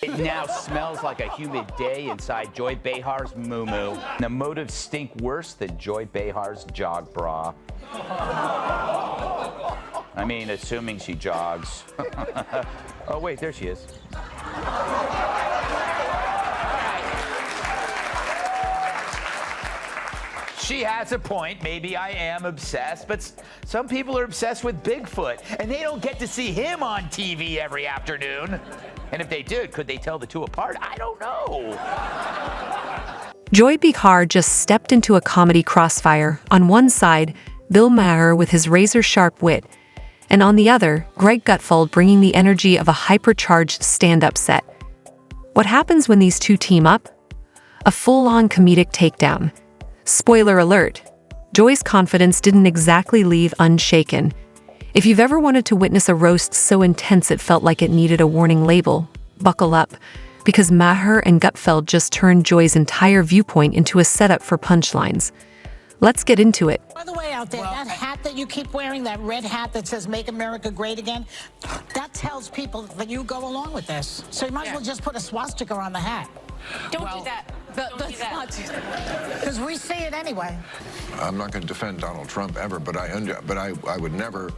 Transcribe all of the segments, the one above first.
It now smells like a humid day inside Joy Behar's moo-moo. The motives stink worse than Joy Behar's jog bra. I mean, assuming she jogs. Oh, wait, there she is. She has a point. Maybe I am obsessed, but some people are obsessed with Bigfoot, and they don't get to see him on TV every afternoon. And if they did, could they tell the two apart? I don't know. Joy Behar just stepped into a comedy crossfire. On one side, Bill Maher with his razor-sharp wit, and on the other, Gutfeld bringing the energy of a hypercharged stand-up set. What happens when these two team up? A full-on comedic takedown. Spoiler alert, Joy's confidence didn't exactly leave unshaken. If you've ever wanted to witness a roast so intense it felt like it needed a warning label, buckle up, because Maher and Gutfeld just turned Joy's entire viewpoint into a setup for punchlines. Let's get into it. By the way, out there, that hat that you keep wearing, that red hat that says "Make America Great Again," that tells people that you go along with this. So you might as well just put a swastika on the hat. Don't do that. Don't do that. Because we see it anyway. I'm not going to defend Donald Trump ever, but I would never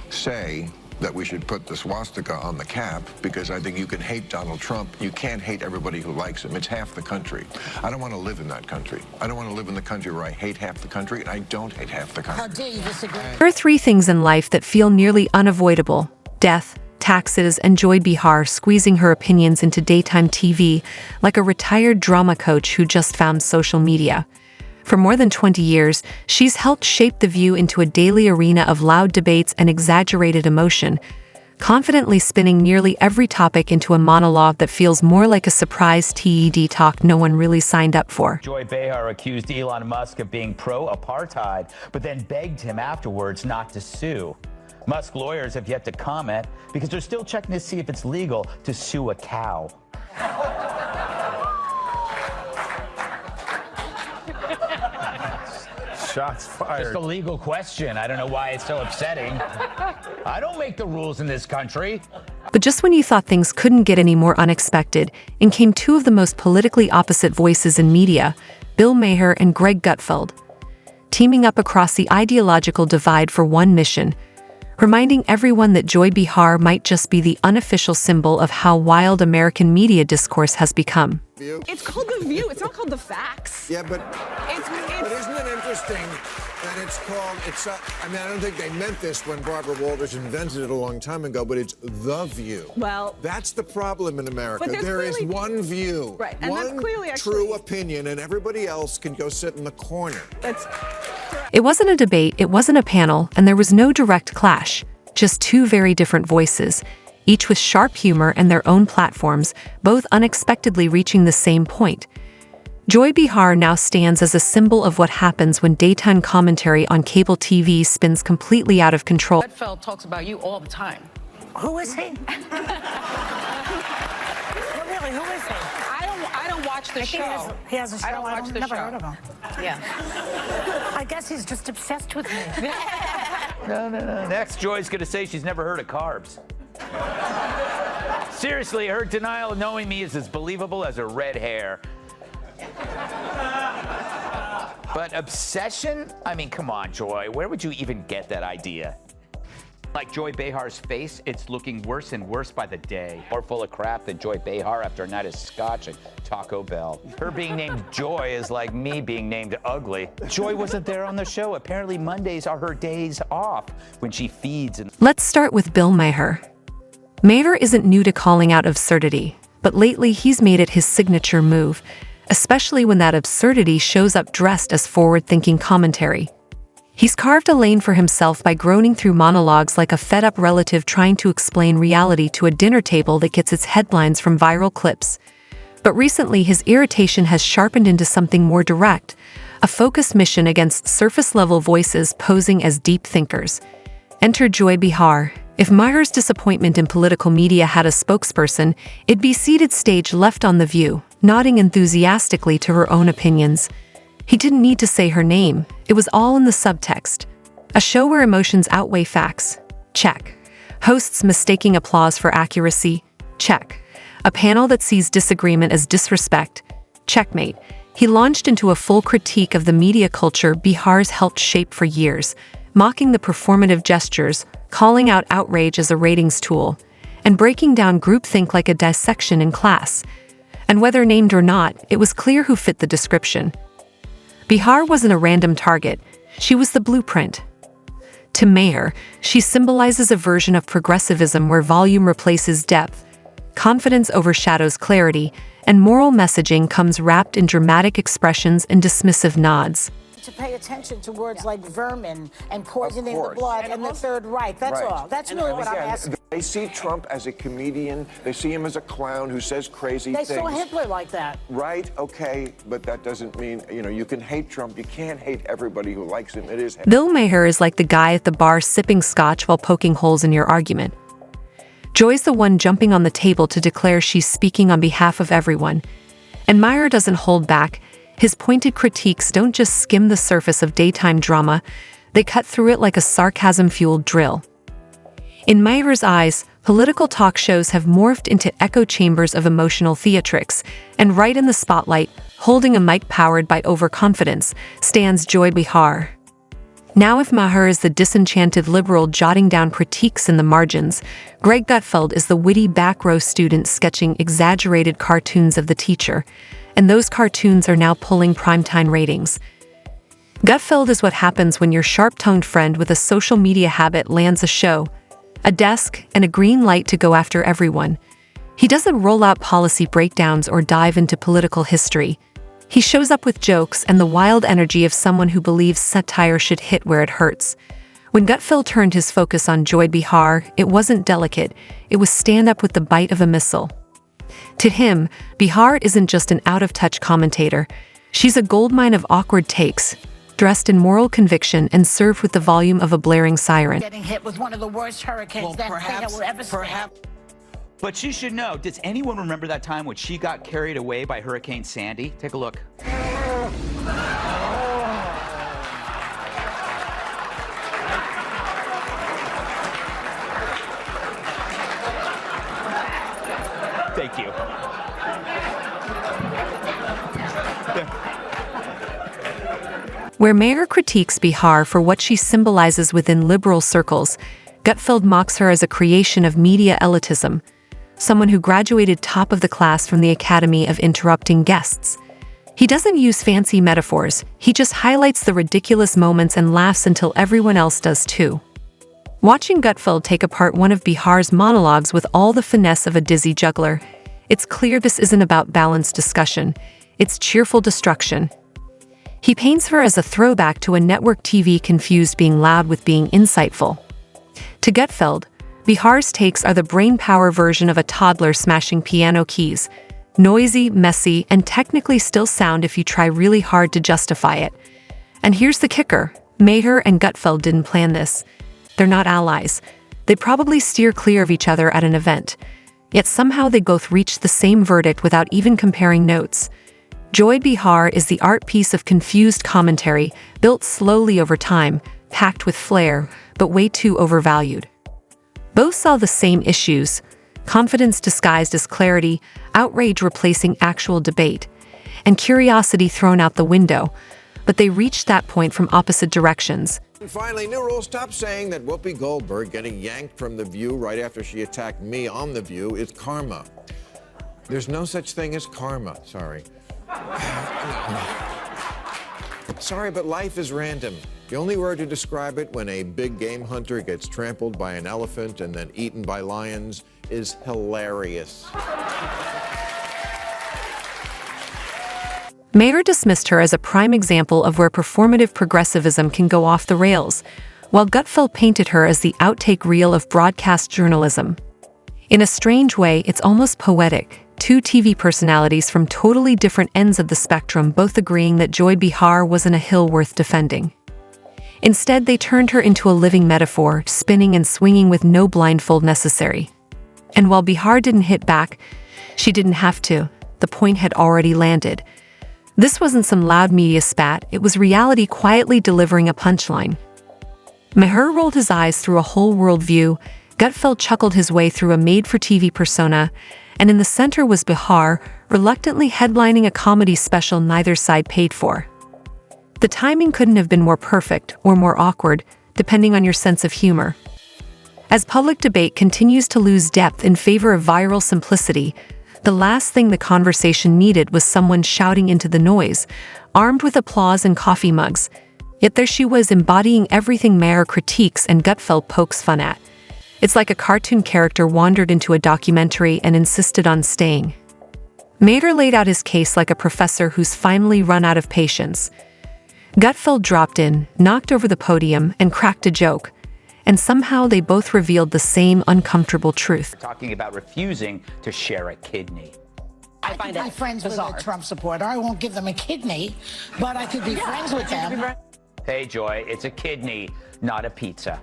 say that we should put the swastika on the cap, because I think you can hate Donald Trump. You can't hate everybody who likes him. It's half the country. I don't want to live in that country. I don't want to live in the country where I hate half the country, and I don't hate half the country. How dare you disagree? There are three things in life that feel nearly unavoidable: death, taxes, and Joy Behar squeezing her opinions into daytime TV like a retired drama coach who just found social media. For more than 20 years, she's helped shape The View into a daily arena of loud debates and exaggerated emotion, confidently spinning nearly every topic into a monologue that feels more like a surprise TED talk no one really signed up for. Joy Behar accused Elon Musk of being pro-apartheid, but then begged him afterwards not to sue. Musk lawyers have yet to comment because they're still checking to see if it's legal to sue a cow. Shots fired. Just a legal question. I don't know why it's so upsetting. I don't make the rules in this country. But just when you thought things couldn't get any more unexpected, in came two of the most politically opposite voices in media, Bill Maher and Gutfeld, teaming up across the ideological divide for one mission: reminding everyone that Joy Behar might just be the unofficial symbol of how wild American media discourse has become. It's called The View. It's not called The Facts. Yeah, but It's isn't it interesting that it's called, I mean, I don't think they meant this when Barbara Walters invented it a long time ago, but it's The View. Well, that's the problem in America. But There is one view, right, and one that's clearly true opinion, and everybody else can go sit in the corner. It wasn't a debate, it wasn't a panel, and there was no direct clash. Just two very different voices, each with sharp humor and their own platforms, both unexpectedly reaching the same point. Joy Behar now stands as a symbol of what happens when daytime commentary on cable TV spins completely out of control. Gutfeld talks about you all the time. Who is he? Well, really, who is he? I don't watch the show. He has a show. I don't watch the never show. heard of him. Yeah. I guess he's just obsessed with me. No. Next, Joy's going to say she's never heard of carbs. Seriously, her denial of knowing me is as believable as her red hair. But obsession? I mean, come on, Joy. Where would you even get that idea? Like Joy Behar's face, it's looking worse and worse by the day. More full of crap than Joy Behar after a night of scotch at Taco Bell. Her being named Joy is like me being named ugly. Joy wasn't there on the show. Apparently Mondays are her days off when she feeds and... Let's start with Bill Maher. Maher isn't new to calling out absurdity, but lately he's made it his signature move, especially when that absurdity shows up dressed as forward-thinking commentary. He's carved a lane for himself by groaning through monologues like a fed-up relative trying to explain reality to a dinner table that gets its headlines from viral clips. But recently, his irritation has sharpened into something more direct, a focused mission against surface-level voices posing as deep thinkers. Enter Joy Behar. If Maher's disappointment in political media had a spokesperson, it'd be seated stage left on The View, nodding enthusiastically to her own opinions. He didn't need to say her name. It was all in the subtext. A show where emotions outweigh facts. Check. Hosts mistaking applause for accuracy. Check. a panel that sees disagreement as disrespect. Checkmate. He launched into a full critique of the media culture Bihar's helped shape for years, mocking the performative gestures, calling out outrage as a ratings tool, and breaking down groupthink like a dissection in class. And whether named or not, it was clear who fit the description. Bihar wasn't a random target. She was the blueprint. To Maher, she symbolizes a version of progressivism where volume replaces depth, confidence overshadows clarity, and moral messaging comes wrapped in dramatic expressions and dismissive nods. To pay attention to words like vermin and poisoning the blood and the Third Reich. That's all. That's really what I'm asking. They see Trump as a comedian. They see him as a clown who says crazy things. They saw Hitler like that. Right, okay, but that doesn't mean, you can hate Trump. You can't hate everybody who likes him. It is. Bill Maher is like the guy at the bar sipping scotch while poking holes in your argument. Joy's the one jumping on the table to declare she's speaking on behalf of everyone. And Maher doesn't hold back. His pointed critiques don't just skim the surface of daytime drama, they cut through it like a sarcasm-fueled drill. In Maher's eyes, political talk shows have morphed into echo chambers of emotional theatrics, and right in the spotlight, holding a mic powered by overconfidence, stands Joy Behar. Now if Maher is the disenchanted liberal jotting down critiques in the margins, Greg Gutfeld is the witty back-row student sketching exaggerated cartoons of the teacher, and those cartoons are now pulling primetime ratings. Gutfeld is what happens when your sharp-tongued friend with a social media habit lands a show, a desk, and a green light to go after everyone. He doesn't roll out policy breakdowns or dive into political history. He shows up with jokes and the wild energy of someone who believes satire should hit where it hurts. When Gutfeld turned his focus on Joy Behar, it wasn't delicate, it was stand up with the bite of a missile. To him, Behar isn't just an out-of-touch commentator. She's a goldmine of awkward takes, dressed in moral conviction and served with the volume of a blaring siren. Getting hit with one of the worst hurricanes that will ever see. But she should know. Does anyone remember that time when she got carried away by Hurricane Sandy? Take a look. Thank you. Where Maher critiques Behar for what she symbolizes within liberal circles, Gutfeld mocks her as a creation of media elitism, someone who graduated top of the class from the Academy of Interrupting Guests. He doesn't use fancy metaphors, he just highlights the ridiculous moments and laughs until everyone else does too. Watching Gutfeld take apart one of Behar's monologues with all the finesse of a dizzy juggler, it's clear this isn't about balanced discussion, it's cheerful destruction. He paints her as a throwback to a network TV confused being loud with being insightful. To Gutfeld, Behar's takes are the brain power version of a toddler smashing piano keys, noisy, messy, and technically still sound if you try really hard to justify it. And here's the kicker, Maher and Gutfeld didn't plan this. They're not allies. They probably steer clear of each other at an event. Yet somehow they both reach the same verdict without even comparing notes. Joy Behar is the art piece of confused commentary, built slowly over time, packed with flair, but way too overvalued. Both saw the same issues, confidence disguised as clarity, outrage replacing actual debate, and curiosity thrown out the window, but they reached that point from opposite directions. And finally, new rule, stop saying that Whoopi Goldberg getting yanked from The View right after she attacked me on The View is karma. There's no such thing as karma, sorry. Sorry, but life is random. The only word to describe it when a big game hunter gets trampled by an elephant and then eaten by lions is hilarious. Maher dismissed her as a prime example of where performative progressivism can go off the rails, while Gutfeld painted her as the outtake reel of broadcast journalism. In a strange way, it's almost poetic. Two TV personalities from totally different ends of the spectrum both agreeing that Joy Behar wasn't a hill worth defending. Instead, they turned her into a living metaphor, spinning and swinging with no blindfold necessary. And while Behar didn't hit back, she didn't have to. The point had already landed. This wasn't some loud media spat, it was reality quietly delivering a punchline. Maher rolled his eyes through a whole worldview, Gutfeld chuckled his way through a made-for-TV persona, and in the center was Behar, reluctantly headlining a comedy special neither side paid for. The timing couldn't have been more perfect or more awkward, depending on your sense of humor. As public debate continues to lose depth in favor of viral simplicity, the last thing the conversation needed was someone shouting into the noise, armed with applause and coffee mugs. Yet there she was, embodying everything Maher critiques and Gutfeld pokes fun at. It's like a cartoon character wandered into a documentary and insisted on staying. Maher laid out his case like a professor who's finally run out of patience. Gutfeld dropped in, knocked over the podium, and cracked a joke. And somehow they both revealed the same uncomfortable truth. Talking about refusing to share a kidney. I could be friends with a Trump supporter. I won't give them a kidney, but I could be friends with them. Hey, Joy, it's a kidney, not a pizza.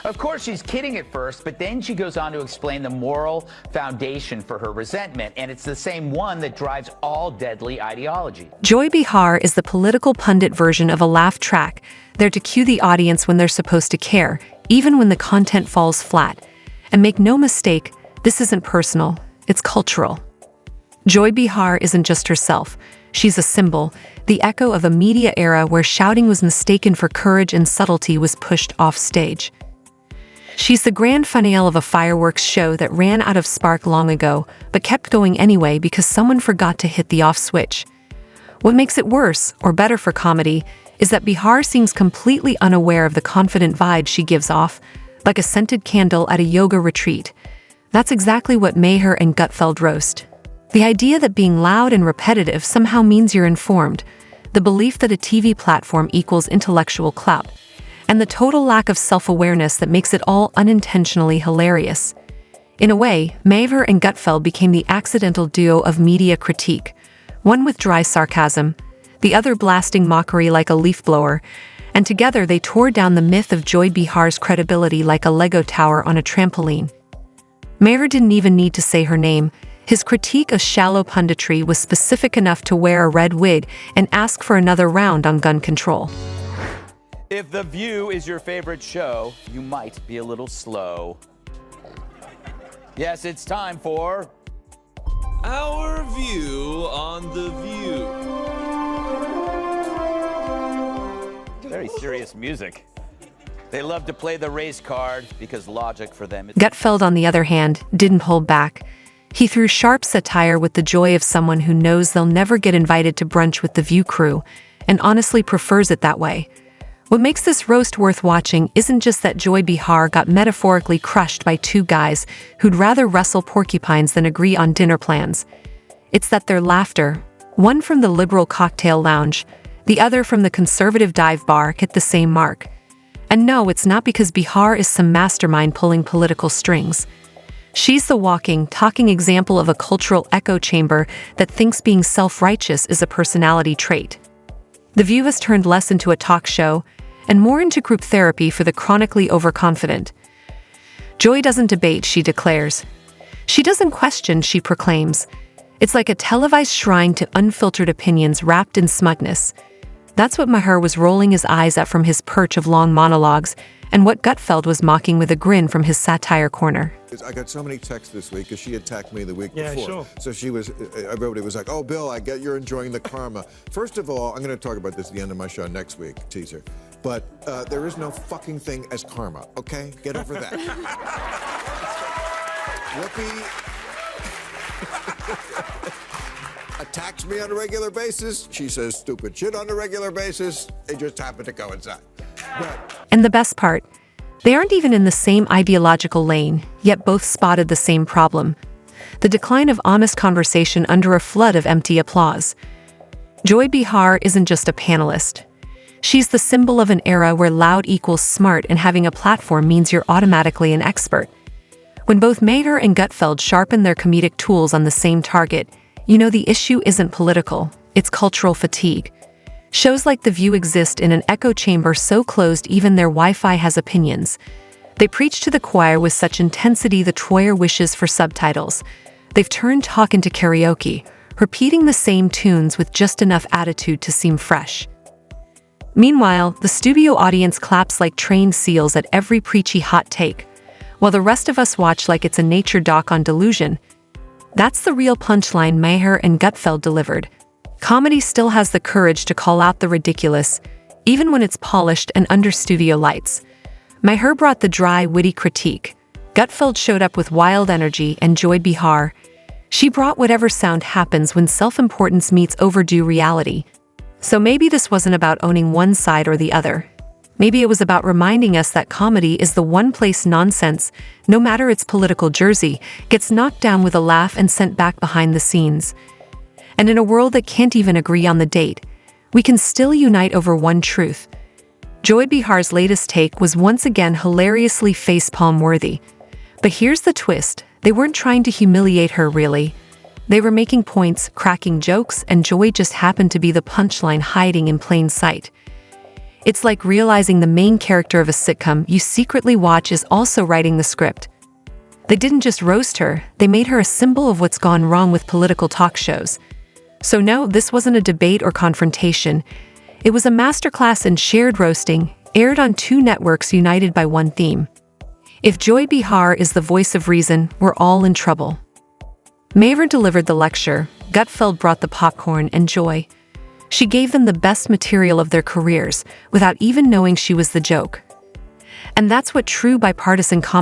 Of course, she's kidding at first, but then she goes on to explain the moral foundation for her resentment, and it's the same one that drives all deadly ideology. Joy Behar is the political pundit version of a laugh track, there to cue the audience when they're supposed to care, even when the content falls flat. And make no mistake, this isn't personal, it's cultural. Joy Behar isn't just herself. She's a symbol, the echo of a media era where shouting was mistaken for courage and subtlety was pushed off stage. She's the grand finale of a fireworks show that ran out of spark long ago, but kept going anyway because someone forgot to hit the off switch. What makes it worse, or better for comedy, is that Behar seems completely unaware of the confident vibe she gives off, like a scented candle at a yoga retreat. That's exactly what Maher and Gutfeld roast. The idea that being loud and repetitive somehow means you're informed, the belief that a TV platform equals intellectual clout, and the total lack of self-awareness that makes it all unintentionally hilarious. In a way, Maher and Gutfeld became the accidental duo of media critique, one with dry sarcasm, the other blasting mockery like a leaf blower, and together they tore down the myth of Joy Behar's credibility like a Lego tower on a trampoline. Maher didn't even need to say her name. His critique of shallow punditry was specific enough to wear a red wig and ask for another round on gun control. If The View is your favorite show, you might be a little slow. Yes, it's time for Our View on The View. very serious music. They love to play the race card because logic for them is... Gutfeld, on the other hand, didn't hold back. He threw sharp satire with the joy of someone who knows they'll never get invited to brunch with the View crew, and honestly prefers it that way. What makes this roast worth watching isn't just that Joy Behar got metaphorically crushed by two guys who'd rather wrestle porcupines than agree on dinner plans. It's that their laughter, one from the liberal cocktail lounge, the other from the conservative dive bar, hit the same mark. And no, it's not because Behar is some mastermind pulling political strings. She's the walking, talking example of a cultural echo chamber that thinks being self-righteous is a personality trait. The View has turned less into a talk show and more into group therapy for the chronically overconfident. Joy doesn't debate, she declares. She doesn't question, she proclaims. It's like a televised shrine to unfiltered opinions wrapped in smugness. That's what Maher was rolling his eyes at from his perch of long monologues, and what Gutfeld was mocking with a grin from his satire corner. I got so many texts this week because she attacked me the week Yeah, before. sure. So everybody was like, oh, Bill, I get you're enjoying the karma. First of all, I'm going to talk about this at the end of my show next week, teaser. But there is no fucking thing as karma, okay? Get over that. Whoopi attacks me on a regular basis. She says stupid shit on a regular basis. They just happen to coincide. And the best part, they aren't even in the same ideological lane, yet both spotted the same problem: the decline of honest conversation under a flood of empty applause. Joy Behar isn't just a panelist. She's the symbol of an era where loud equals smart and having a platform means you're automatically an expert. When both Maher and Gutfeld sharpen their comedic tools on the same target, you know the issue isn't political, it's cultural fatigue. Shows like The View exist in an echo chamber so closed even their Wi-Fi has opinions. They preach to the choir with such intensity the Troyer wishes for subtitles. They've turned talk into karaoke, repeating the same tunes with just enough attitude to seem fresh. Meanwhile, the studio audience claps like trained seals at every preachy hot take. while the rest of us watch like it's a nature doc on delusion. That's the real punchline Maher and Gutfeld delivered. Comedy still has the courage to call out the ridiculous, even when it's polished and under studio lights. Maher brought the dry, witty critique. Gutfeld showed up with wild energy, and Joy Behar, she brought whatever sound happens when self-importance meets overdue reality. So maybe this wasn't about owning one side or the other. Maybe it was about reminding us that comedy is the one place nonsense, no matter its political jersey, gets knocked down with a laugh and sent back behind the scenes. And in a world that can't even agree on the date, we can still unite over one truth. Joy Behar's latest take was once again hilariously facepalm-worthy. But here's the twist. They weren't trying to humiliate her, really. They were making points, cracking jokes, and Joy just happened to be the punchline hiding in plain sight. It's like realizing the main character of a sitcom you secretly watch is also writing the script. They didn't just roast her, they made her a symbol of what's gone wrong with political talk shows. So no, this wasn't a debate or confrontation. It was a masterclass in shared roasting, aired on 2 networks united by one theme. If Joy Behar is the voice of reason, we're all in trouble. Maher delivered the lecture, Gutfeld brought the popcorn, and Joy, she gave them the best material of their careers, without even knowing she was the joke. And that's what true bipartisan comedy